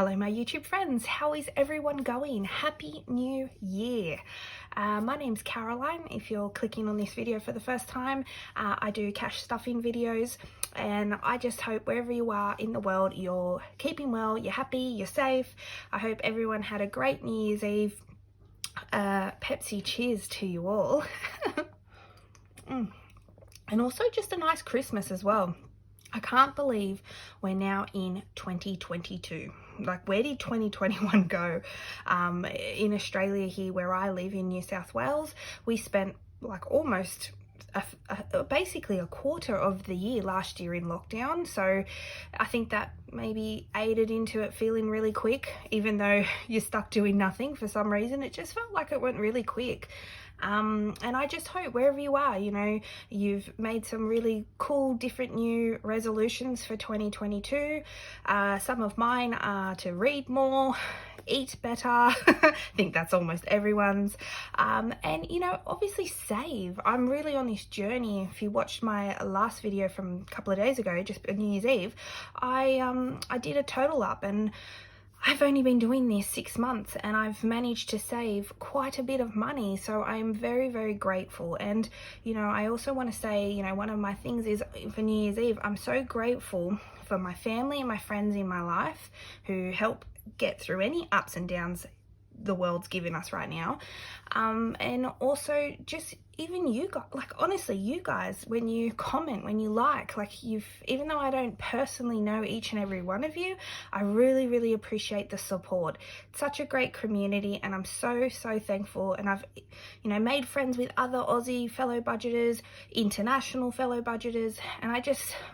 Hello my YouTube friends, how is everyone going? Happy New Year. My name's Caroline. If you're clicking on this video for the first time, I do cash stuffing videos, and I just hope wherever you are in the world you're keeping well, you're happy, you're safe. I hope everyone had a great New Year's Eve. Pepsi cheers to you all. And also just a nice Christmas as well. I can't believe we're now in 2022. Like, where did 2021 go? In Australia here where I live in New South Wales, we spent like almost basically a quarter of the year last year in lockdown. So I think that maybe aided into it feeling really quick, even though you're stuck doing nothing for some reason. It just felt like it went really quick. And I just hope wherever you are, you know, you've made some really cool, different new resolutions for 2022. Some of mine are to read more, eat better. I think that's almost everyone's. And, you know, obviously save. I'm really on this journey. If you watched my last video from a couple of days ago, just New Year's Eve, I did a total up, and I've only been doing this 6 months and I've managed to save quite a bit of money. So I'm very, very grateful. And, you know, I also want to say, you know, one of my things is for New Year's Eve, I'm so grateful for my family and my friends in my life who help get through any ups and downs the world's giving us right now. And also just even you guys, like honestly, you guys, when you comment, when you like even though I don't personally know each and every one of you, I really, really appreciate the support. It's such a great community and I'm so, so thankful. And I've, you know, made friends with other Aussie fellow budgeters, international fellow budgeters. And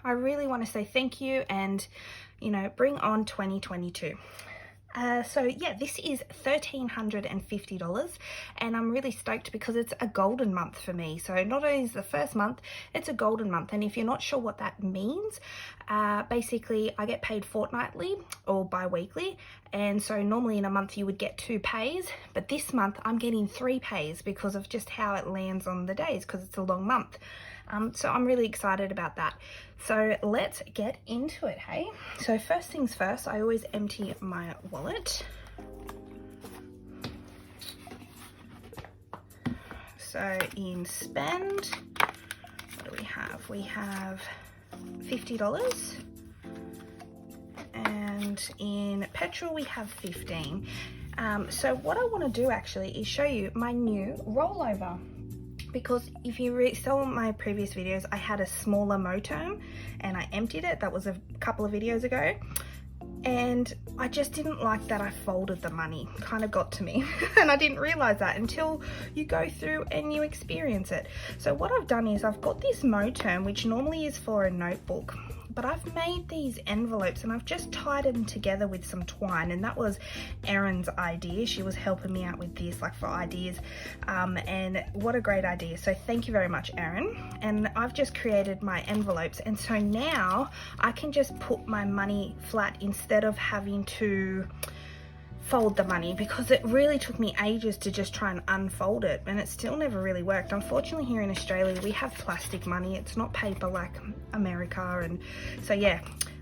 I really want to say thank you and, you know, bring on 2022. So yeah, this is $1,350 and I'm really stoked because it's a golden month for me. So not only is the first month, it's a golden month. And if you're not sure what that means, basically I get paid fortnightly or bi-weekly. And so normally in a month you would get 2 pays, but this month I'm getting 3 pays because of just how it lands on the days, because it's a long month. So I'm really excited about that. So let's get into it, hey? So first things first, I always empty my wallet. So in spend, what do we have? We have $50. And in petrol, we have 15. So what I want to do actually is show you my new rollover. Because if you saw my previous videos, I had a smaller motorhome and I emptied it. That was a couple of videos ago. And I just didn't like that I folded the money. Kind of got to me. And I didn't realize that until you go through and you experience it. So what I've done is I've got this motorhome, which normally is for a notebook. But I've made these envelopes and I've just tied them together with some twine, and that was Erin's idea. She was helping me out with this, like for ideas, and what a great idea. So thank you very much, Erin. And I've just created my envelopes, and so now I can just put my money flat instead of having to fold the money, because it really took me ages to just try and unfold it and it still never really worked. Unfortunately here in Australia we have plastic money, it's not paper like America. And so yeah,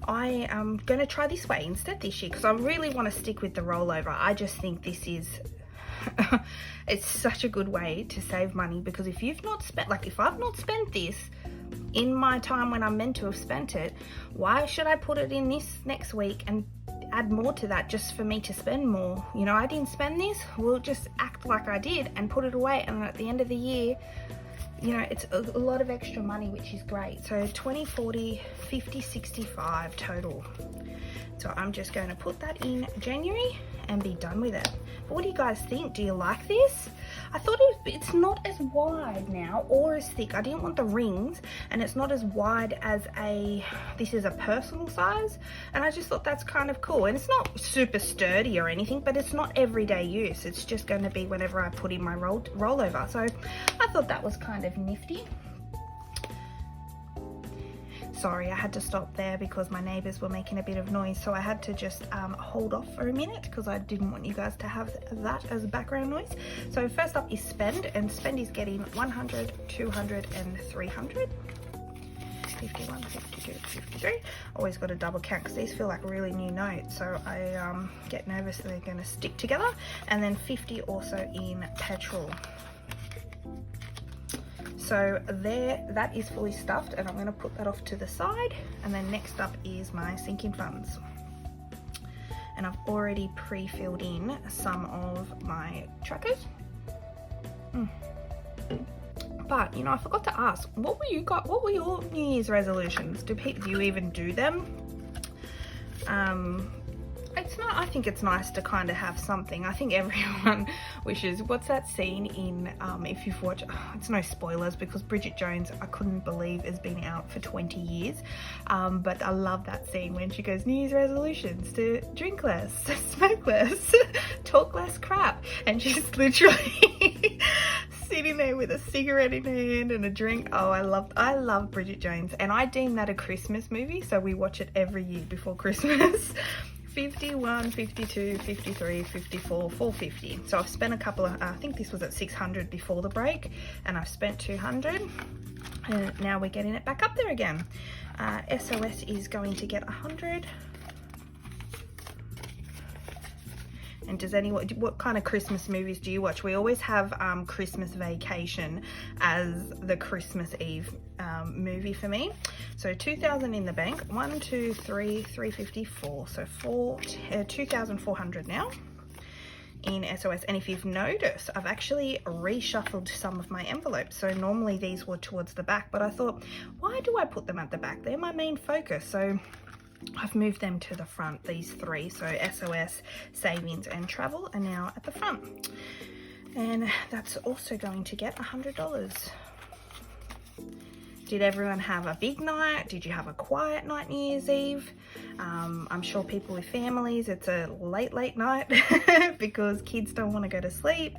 I am gonna try this way instead this year because I really want to stick with the rollover. I just think this is it's such a good way to save money, because if you've not spent, like if I've not spent this in my time when I'm meant to have spent it, why should I put it in this next week and add more to that just for me to spend more? You know, I didn't spend this, we'll just act like I did and put it away, and at the end of the year, you know, it's a lot of extra money, which is great. So 20, 40, 50, 65 total. So I'm just going to put that in January and be done with it. But what do you guys think? Do you like this? I thought it's not as wide now or as thick. I didn't want the rings, and it's not as wide as this is a personal size, and I just thought that's kind of cool. And it's not super sturdy or anything, but it's not everyday use. It's just going to be whenever I put in my rollover. So I thought that was kind of nifty. Sorry, I had to stop there because my neighbors were making a bit of noise, so I had to just hold off for a minute because I didn't want you guys to have that as background noise. So first up is spend, and spend is getting 100, 200 and 300. 51, 52, 53. Always got to double count because these feel like really new notes, so I get nervous that they're going to stick together. And then 50 also in petrol. So there, that is fully stuffed, and I'm going to put that off to the side. And then next up is my sinking funds. And I've already pre-filled in some of my trackers. But, you know, I forgot to ask, what were your New Year's resolutions? Do you even do them? I think it's nice to kind of have something. I think everyone wishes, what's that scene in, if you've watched, it's no spoilers because Bridget Jones, I couldn't believe, has been out for 20 years. But I love that scene when she goes, New Year's resolutions to drink less, smoke less, talk less crap. And she's literally sitting there with a cigarette in her hand and a drink. Oh, I love Bridget Jones. And I deem that a Christmas movie. So we watch it every year before Christmas. 51, 52, 53, 54, 450. So I've spent a couple of, I think this was at 600 before the break, and I've spent 200, and now we're getting it back up there again. SOS is going to get 100. And does anyone, what kind of Christmas movies do you watch? We always have Christmas Vacation as the Christmas Eve movie for me. So 2,000 in the bank, 1, 2, 3, 354. So 2,400 now in SOS. And if you've noticed, I've actually reshuffled some of my envelopes. So normally these were towards the back, but I thought, why do I put them at the back? They're my main focus. So I've moved them to the front, these three. So SOS, savings and travel are now at the front. And that's also going to get $100. Did everyone have a big night? Did you have a quiet night New Year's Eve? I'm sure people with families, it's a late night because kids don't want to go to sleep.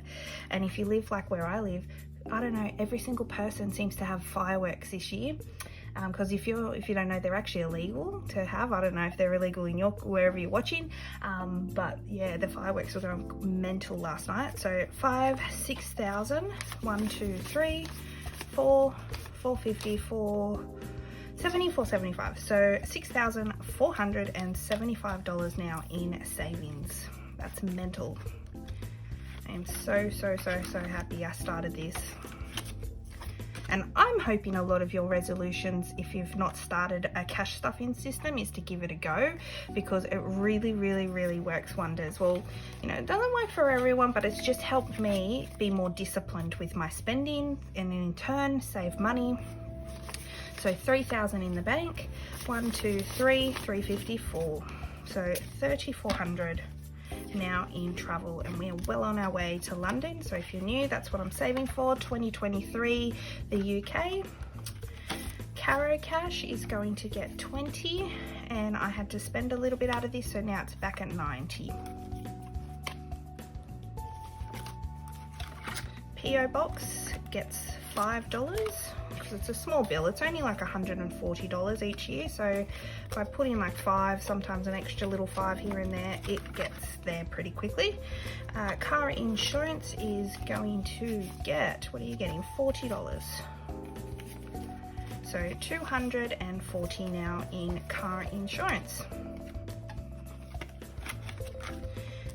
And if you live like where I live, I don't know, every single person seems to have fireworks this year. Because if you don't know, they're actually illegal to have. I don't know if they're illegal in wherever you're watching, but yeah, the fireworks were going mental last night. So 5, 6,000, 1, 2, 3, 4, 450, 470, 475. So $6,475 now in savings. That's mental. I am so happy I started this. And I'm hoping a lot of your resolutions, if you've not started a cash stuffing system, is to give it a go, because it really works wonders. Well, you know, it doesn't work for everyone, but it's just helped me be more disciplined with my spending and in turn save money. So 3,000 in the bank, 1, 2, 3, 354. So 3,400 now in travel, and we are well on our way to London. So if you're new, that's what I'm saving for. 2023, the UK. CAROCASH is going to get 20, and I had to spend a little bit out of this, so now it's back at 90. PO Box gets $5 because it's a small bill. It's only like $140 each year, so if I put in like 5, sometimes an extra little 5 here and there, it gets there pretty quickly. Car insurance is going to get, what are you getting, $40. So 240 now in car insurance.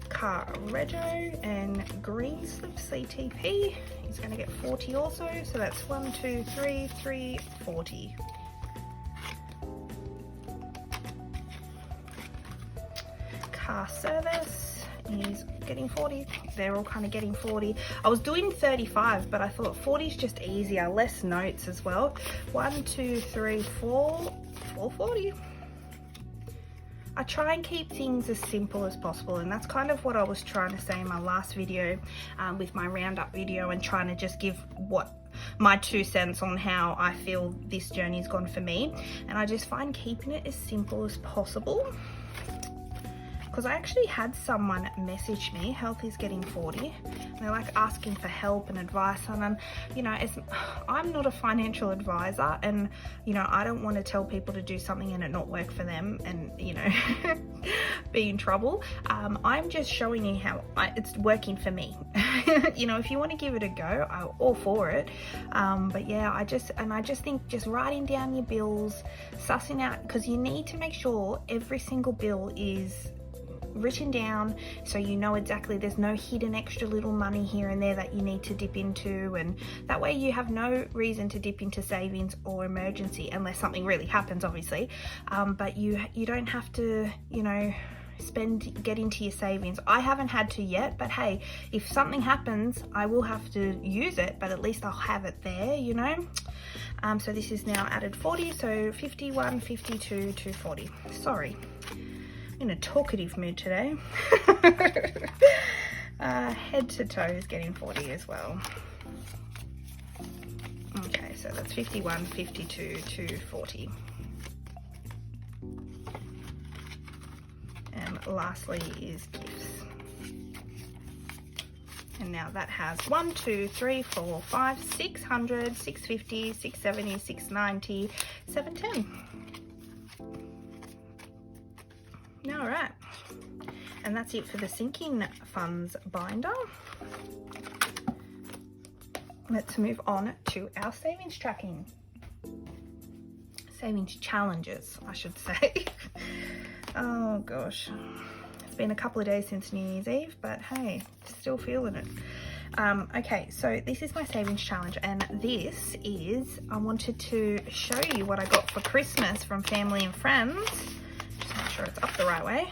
Car rego and green slip CTP is going to get 40 also, so that's 1, 2, 3, 340. Car service is getting 40. They're all kind of getting 40. I was doing 35, but I thought 40 is just easier, less notes as well. 1, 2, 3, 4, 440. I try and keep things as simple as possible, and that's kind of what I was trying to say in my last video with my roundup video, and trying to just give my 2 cents on how I feel this journey's gone for me. And I just find keeping it as simple as possible because I actually had someone message me, Health is Getting 40, and they're like asking for help and advice, and you know, I'm not a financial advisor, and you know, I don't want to tell people to do something and it not work for them and, you know, be in trouble. I'm just showing you how it's working for me. You know, if you want to give it a go, I'm all for it. But yeah, I just think just writing down your bills, sussing out, because you need to make sure every single bill is written down so you know exactly, there's no hidden extra little money here and there that you need to dip into, and that way you have no reason to dip into savings or emergency unless something really happens, obviously. But you don't have to, you know, get into your savings. I haven't had to yet, but hey, if something happens I will have to use it, but at least I'll have it there, you know. So this is now added 40, so 51, 52, 240. Sorry, in a talkative mood today. Head to toe is getting 40 as well. Okay, so that's 51, 52, 240. And lastly is gifts. And now that has 1, 2, 3, 4, 5, 600, 650, 670, 690, 710. All right, and that's it for the sinking funds binder. Let's move on to our savings tracking. Savings challenges, I should say. Oh gosh, it's been a couple of days since New Year's Eve, but hey, still feeling it. Okay, so this is my savings challenge, and this is, I wanted to show you what I got for Christmas from family and friends. Just make sure it's up the right way.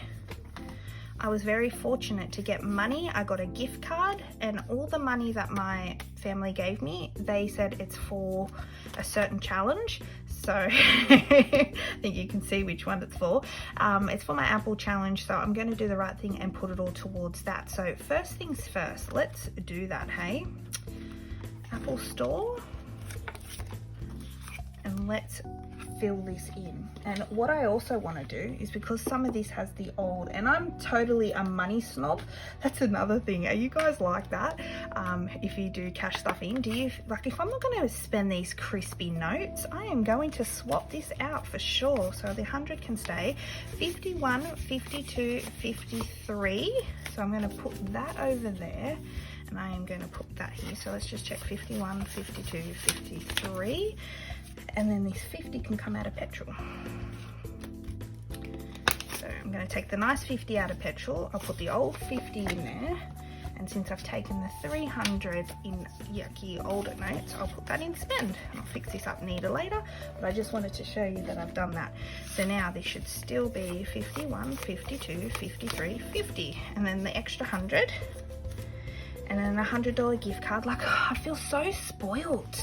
I was very fortunate to get money. I got a gift card, and all the money that my family gave me, they said it's for a certain challenge. So I think you can see which one it's for. It's for my Apple challenge, so I'm going to do the right thing and put it all towards that. So first things first, let's do that, hey? Apple Store, and let's fill this in. And what I also want to do is, because some of this has the old, and I'm totally a money snob, that's another thing. Are you guys like that? If you do cash stuff in, do you, like, if I'm not going to spend these crispy notes, I am going to swap this out for sure. So the 100 can stay. 51, 52, 53, so I'm going to put that over there, and I am going to put that here. So let's just check 51, 52, 53. And then this 50 can come out of petrol. So I'm going to take the nice 50 out of petrol. I'll put the old 50 in there. And since I've taken the 300 in yucky older notes, I'll put that in spend. I'll fix this up neater later, but I just wanted to show you that I've done that. So now this should still be 51, 52, 53, 50. And then the extra 100. And then a $100 gift card. Like, oh, I feel so spoiled.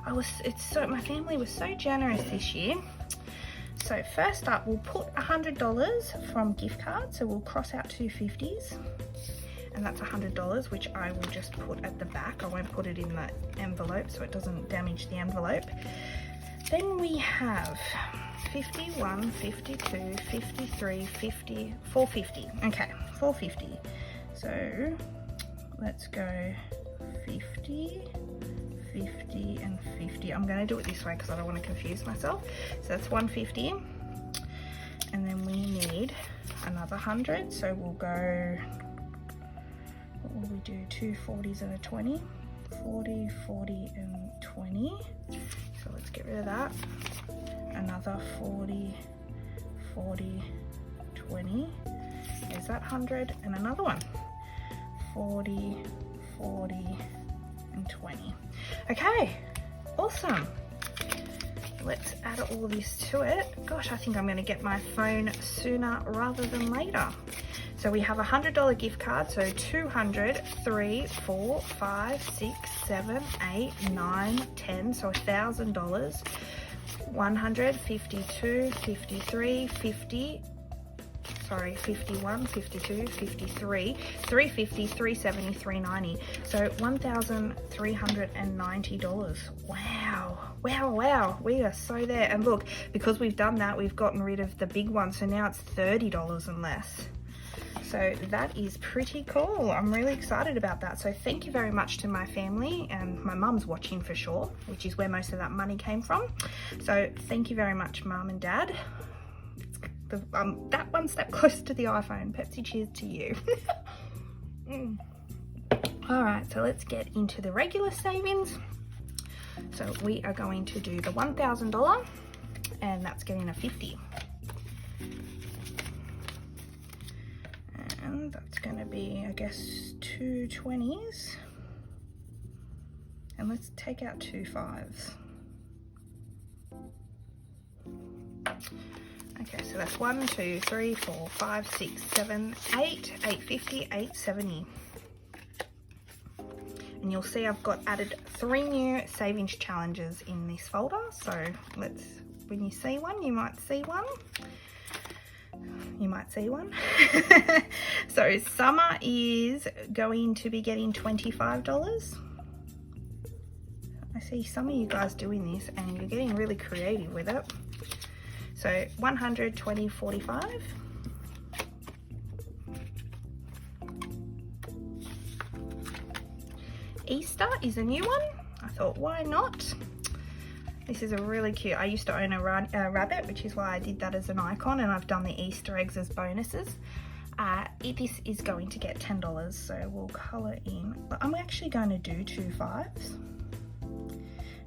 My family was so generous this year. So first up, we'll put $100 from gift card. So we'll cross out two 50s, and that's $100, which I will just put at the back. I won't put it in the envelope so it doesn't damage the envelope. Then we have 51, 52, 53, 50, 450. Okay, 450. So let's go 50, 50 and 50. I'm going to do it this way because I don't want to confuse myself. So that's 150, and then we need another 100. So we'll go, what will we do, two 40s and a 20, 40, 40 and 20. So let's get rid of that. Another 40, 40, 20. There's that 100, and another one, 40, 40 and 20. Okay, awesome. Let's add all this to it. Gosh, I think I'm going to get my phone sooner rather than later. So we have a $100 gift card, so 200, 3, 4, 5, 6, 7, 8, 9, 10, so $1,000. 100, 52, 53, 50, sorry, 51, 52, 53, 350, 370, 390. So $1,390. Wow. Wow, wow. We are so there. And look, because we've done that, we've gotten rid of the big one. So now it's $30 and less. So that is pretty cool. I'm really excited about that. So thank you very much to my family, and my mum's watching for sure, which is where most of that money came from. So thank you very much, Mum and Dad. That one step closer to the iPhone. Pepsi, cheers to you. All right, so let's get into the regular savings. So we are going to do the $1,000, and that's getting a 50. And that's going to be, I guess, 2 20s. And let's take out 2 5s. Okay, so that's 1 2 3 4 5 6 7 8 850 870. And you'll see I've got added 3 new savings challenges in this folder. So let's, when you see one, you might see one. You might see one. So Summer is going to be getting $25. I see some of you guys doing this and you're getting really creative with it. So 100, 20, 45. Easter is a new one. I thought, why not? This is a really cute, I used to own a rabbit, which is why I did that as an icon, and I've done the Easter eggs as bonuses. This is going to get $10, so we'll colour in. But I'm actually going to do 2 5s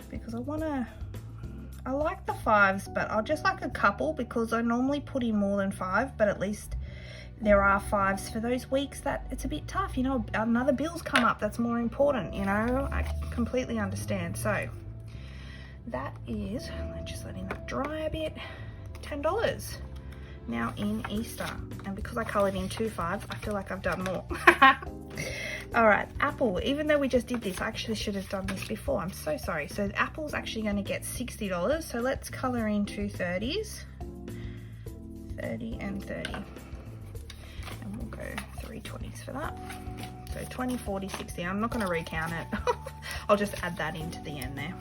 because I like the 5s, but I'll just like a couple because I normally put in more than 5, but at least there are 5s for those weeks that it's a bit tough, you know, another bill's come up that's more important, you know, I completely understand. So that is, just letting that dry a bit, $10 now in Easter. And because I coloured in 2 5s, I feel like I've done more. All right, Apple, even though we just did this, I actually should have done this before. I'm so sorry. So Apple's actually going to get $60. So let's colour in 2 30s, 30 and 30. And we'll go 3 20s for that. So 20, 40, 60. I'm not going to recount it. I'll just add that into the end there.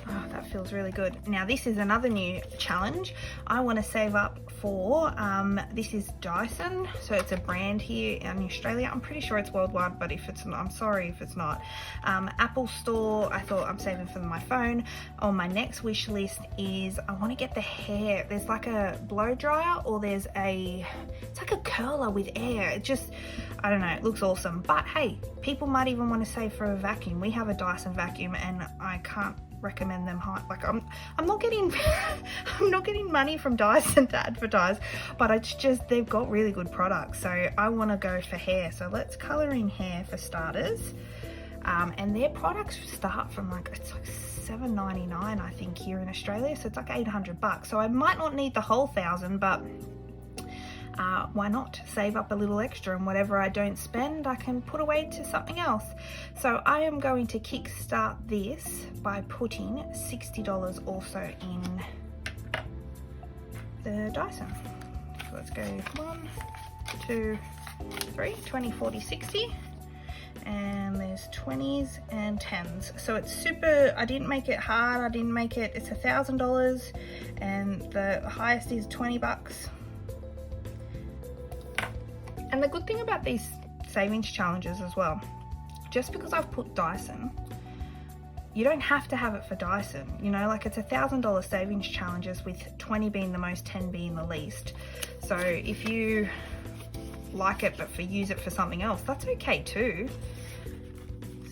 Oh, that feels really good. Now this is another new challenge. I want to save up for, this is Dyson. So it's a brand here in Australia. I'm pretty sure it's worldwide, but if it's not, I'm sorry if it's not. Apple Store, I thought I'm saving for my phone. On my next wish list is I want to get the hair. There's like a blow dryer, or there's it's like a curler with air. It just, I don't know, it looks awesome. But hey, people might even want to save for a vacuum. We have a Dyson vacuum and I can't recommend them high. Like I'm not getting I'm not getting money from Dyson to advertise, but it's just they've got really good products. So I want to go for hair. So let's color in hair for starters. And their products start from it's like $7.99 I think here in Australia, so it's like $800. So I might not need the whole 1,000, but why not save up a little extra, and whatever I don't spend I can put away to something else. So I am going to kickstart this by putting $60 also in the Dyson. So let's go 1 2 3 20 40 60, and there's 20s and 10s. So it's super, I didn't make it hard, I didn't make it, it's $1,000 and the highest is $20. And the good thing about these savings challenges as well, just because I've put Dyson, you don't have to have it for Dyson, you know, like it's $1,000 savings challenges with 20 being the most, 10 being the least. So if you like it but use it for something else, that's okay too.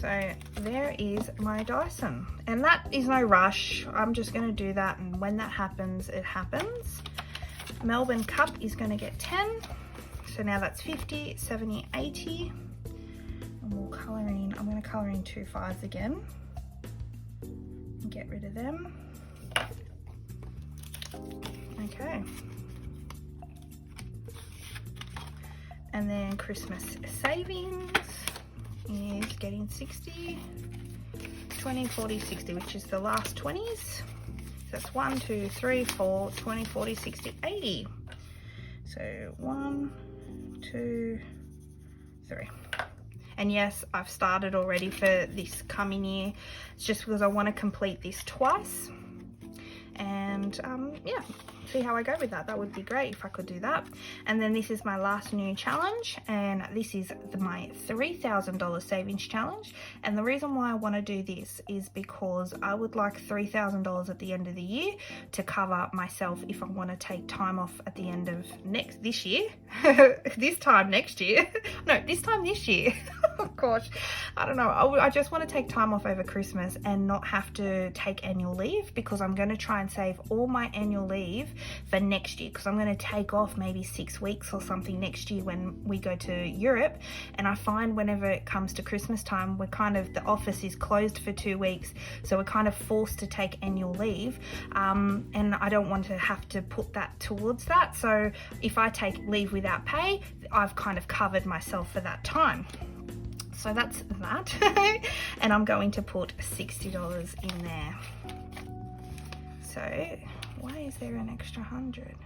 So there is my Dyson, and that is no rush. I'm just going to do that, and when that happens, it happens. Melbourne Cup is going to get 10. So now that's 50, 70, 80, and we'll colour in, I'm going to colour in 2 5s again and get rid of them. Okay. And then Christmas savings is getting 60, 20, 40, 60, which is the last 20s. So that's 1, 2, 3, 4, 20, 40, 60, 80. So 1, 2, 3. And yes, I've started already for this coming year. It's just because I want to complete this twice. And and yeah, see how I go with that. That would be great if I could do that. And then this is my last new challenge, and this is my $3,000 savings challenge. And the reason why I want to do this is because I would like $3,000 at the end of the year to cover myself if I want to take time off at the end of this year. This time next year. No, this time this year. Oh gosh, I don't know. I just want to take time off over Christmas and not have to take annual leave, because I'm going to try and save all my annual leave for next year, because I'm going to take off maybe 6 weeks or something next year when we go to Europe. And I find whenever it comes to Christmas time, the office is closed for 2 weeks, so we're kind of forced to take annual leave, and I don't want to have to put that towards that. So if I take leave without pay, I've kind of covered myself for that time. So that's that. And I'm going to put $60 in there. So why is there an extra 100?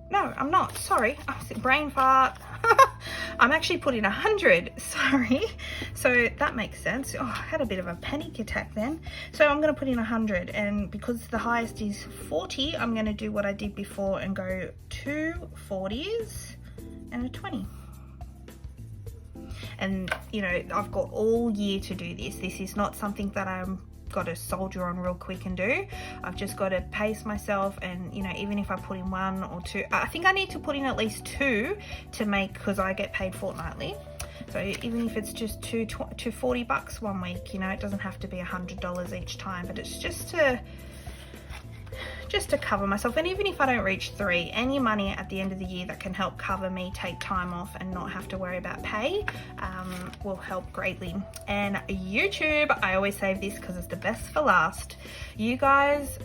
No, I'm not. Sorry. Brain fart. I'm actually putting 100. Sorry. So that makes sense. Oh, I had a bit of a panic attack then. So I'm going to put in 100, and because the highest is 40, I'm going to do what I did before and go 2 40s and a 20. And you know, I've got all year to do this. This is not something that I'm got to soldier on real quick and do. I've just got to pace myself, and you know, even if I put in 1 or 2, I think I need to put in at least 2 to make, because I get paid fortnightly. So even if it's just two $40 one week, you know, it doesn't have to be $100 each time, but it's just to cover myself. And even if I don't reach 3, any money at the end of the year that can help cover me take time off and not have to worry about pay will help greatly. And YouTube, I always save this because it's the best for last. You guys,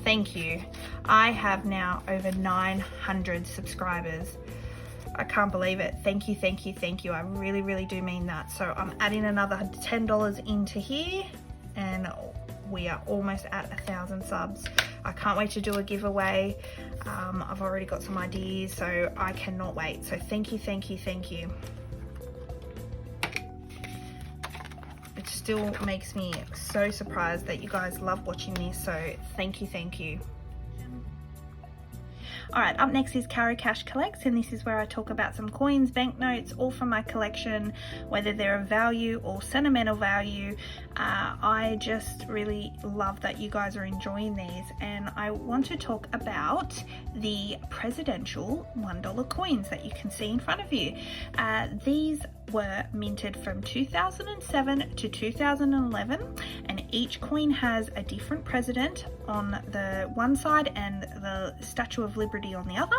thank you. I have now over 900 subscribers. I can't believe it. Thank you, thank you, thank you. I really, really do mean that. So I'm adding another $10 into here, and we are almost at 1,000 subs. I can't wait to do a giveaway. I've already got some ideas, so I cannot wait. So thank you, thank you, thank you. It still makes me so surprised that you guys love watching this, so thank you, thank you. Alright, up next is CAROCASH Collects, and this is where I talk about some coins, banknotes, all from my collection, whether they're of value or sentimental value. I just really love that you guys are enjoying these, and I want to talk about the presidential $1 coins that you can see in front of you. These were minted from 2007 to 2011, and each coin has a different president on the one side and the Statue of Liberty on the other,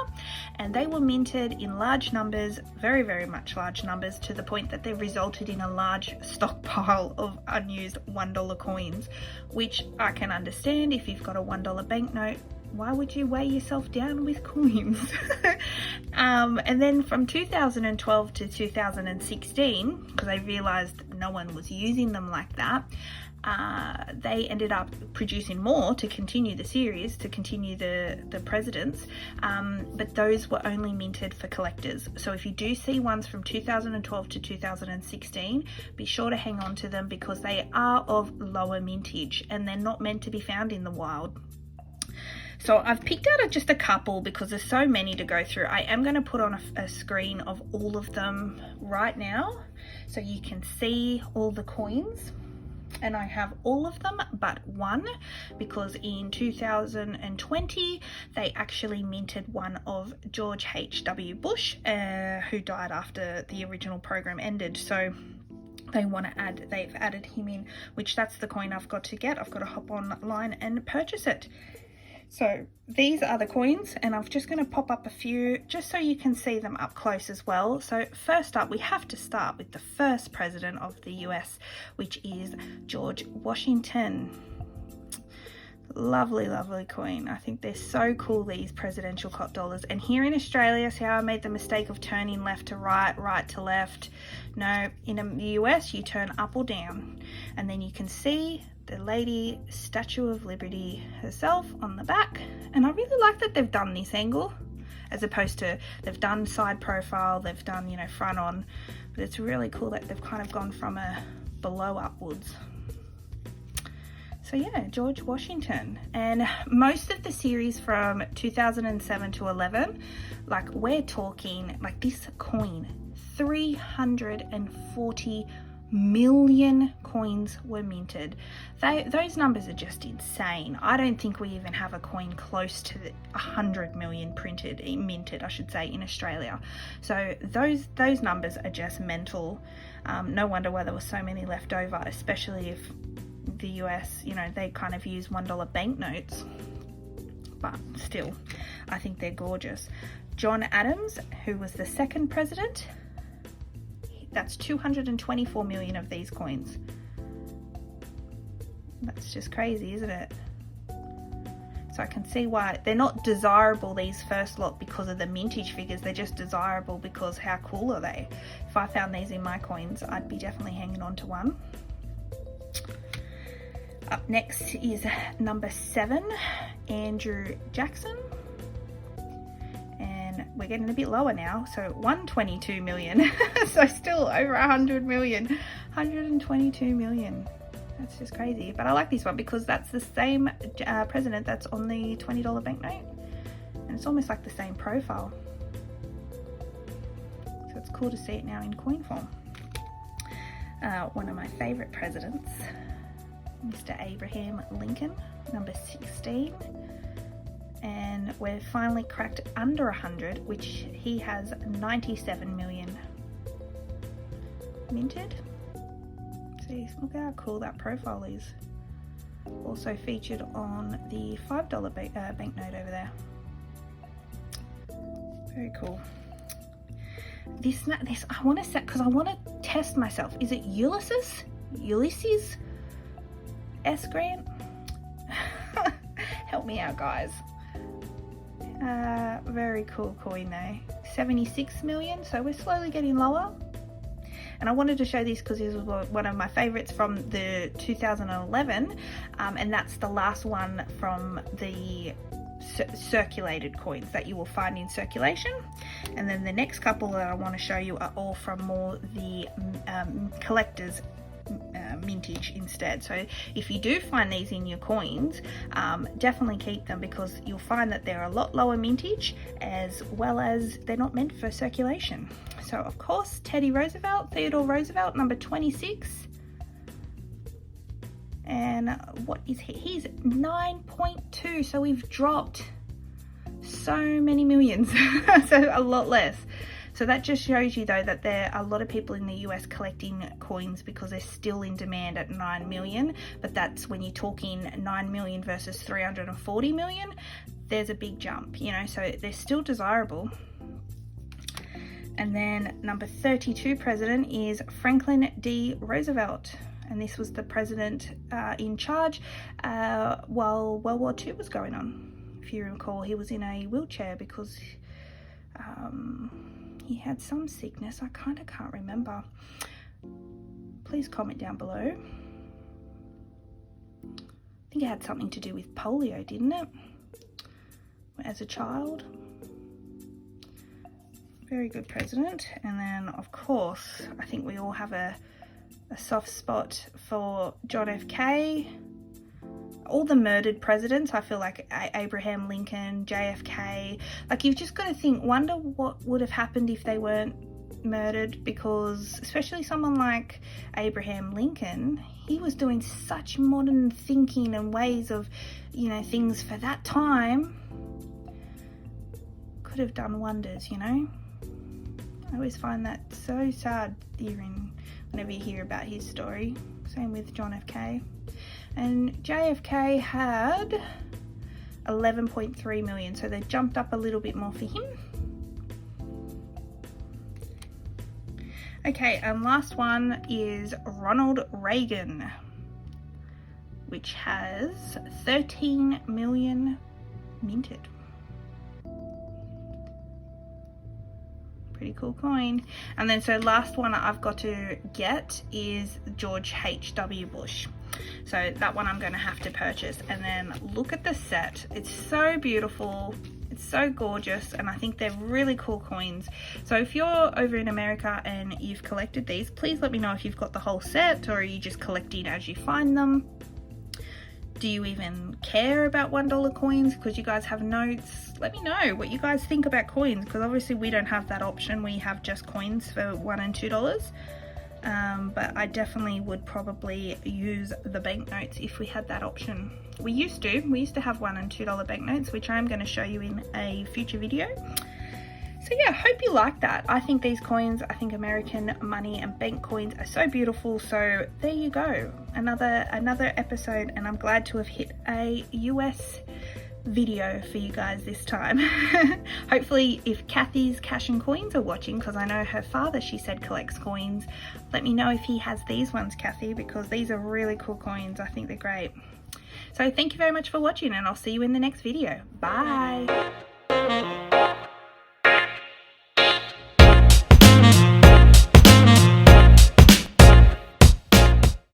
and they were minted in large numbers, very, very much large numbers, to the point that they resulted in a large stockpile of unused $1 coins, which I can understand. If you've got a $1 banknote, why would you weigh yourself down with coins? And then from 2012 to 2016, because I realized no one was using them like that, they ended up producing more to continue the series, to continue the presidents, but those were only minted for collectors. So if you do see ones from 2012 to 2016, be sure to hang on to them, because they are of lower mintage and they're not meant to be found in the wild. So I've picked out just a couple because there's so many to go through. I am going to put on a screen of all of them right now so you can see all the coins. And I have all of them but one, because in 2020 they actually minted one of George H.W. Bush, who died after the original program ended. So they've added him in, which that's the coin I've got to get. I've got to hop online and purchase it. So these are the coins, and I'm just going to pop up a few just so you can see them up close as well. So first up, we have to start with the first president of the US, which is George Washington. Lovely, lovely coin. I think they're so cool, these presidential cot dollars. And here in Australia, see how I made the mistake of turning left to right, right to left? No, in the US, you turn up or down. And then you can see the lady Statue of Liberty herself on the back. And I really like that they've done this angle. as opposed to they've done side profile, they've done, you know, front on, but it's really cool that they've kind of gone from a below upwards. So yeah, George Washington. And most of the series from 2007 to 11, like we're talking, like this coin, 340 million coins were minted. Those numbers are just insane. I don't think we even have a coin close to 100 million minted, I should say, in Australia. So those numbers are just mental. No wonder why there were so many left over, especially if the US, you know, they kind of use $1 banknotes. But still, I think they're gorgeous. John Adams, who was the second president, that's 224 million of these coins. That's just crazy, isn't it? So I can see why they're not desirable, these first lot, because of the mintage figures. They're just desirable because how cool are they? If I found these in my coins, I'd be definitely hanging on to one. Up next is number 7, Andrew Jackson. And we're getting a bit lower now, so 122 million. So still over 100 million, 122 million. That's just crazy. But I like this one because that's the same president that's on the $20 banknote, and it's almost like the same profile. So it's cool to see it now in coin form. One of my favorite presidents, Mr. Abraham Lincoln, number 16. And we've finally cracked under 100, which he has 97 million minted. See, look how cool that profile is. Also featured on the $5 banknote over there. Very cool. This I want to set, because I want to test myself. Is it Ulysses S. Grant? Help me out, guys. Very cool coin though. 76 million, so we're slowly getting lower. And I wanted to show this because this was one of my favorites from the 2011, and that's the last one from the circulated coins that you will find in circulation. And then the next couple that I want to show you are all from more the collectors mintage instead. So if you do find these in your coins, definitely keep them, because you'll find that they're a lot lower mintage, as well as they're not meant for circulation. So of course, Theodore Roosevelt, number 26. And what is he? He's 9.2, so we've dropped so many millions. So a lot less. So that just shows you though that there are a lot of people in the US collecting coins because they're still in demand at 9 million. But that's when you're talking 9 million versus 340 million, there's a big jump, you know, so they're still desirable. And then number 32 president is Franklin D. Roosevelt. And this was the president in charge while World War II was going on. If you recall, he was in a wheelchair because he had some sickness. I kind of can't remember. Please comment down below. I think it had something to do with polio, didn't it? As a child. Very good president. And then, of course, I think we all have a soft spot for John F. K. All the murdered presidents, I feel like Abraham Lincoln, JFK, like you've just got to think, wonder what would have happened if they weren't murdered, because especially someone like Abraham Lincoln, he was doing such modern thinking and ways of, you know, things for that time. Could have done wonders, you know. I always find that so sad whenever you hear about his story. Same with John F. K. And JFK had 11.3 million, so they jumped up a little bit more for him. Okay, and last one is Ronald Reagan, which has 13 million minted. pretty cool coin. And then so last one I've got to get is George H.W. Bush. So that one I'm going to have to purchase. And then look at the set. It's so beautiful. It's so gorgeous, and I think they're really cool coins. So if you're over in America and you've collected these, please let me know if you've got the whole set, or are you just collecting as you find them. Do you even care about $1 coins because you guys have notes? Let me know what you guys think about coins, because obviously we don't have that option. We have just coins for $1 and $2. But I definitely would probably use the banknotes if we had that option. We used to have $1 and $2 banknotes, which I'm going to show you in a future video. So yeah, hope you like that. I think these coins, I think American money and bank coins are so beautiful. So there you go, another episode, and I'm glad to have hit a US video for you guys this time. Hopefully if Kathy's Cash and Coins are watching, because I know her father, she said, collects coins, let me know if he has these ones, Kathy, because these are really cool coins. I think they're great. So thank you very much for watching, and I'll see you in the next video. Bye.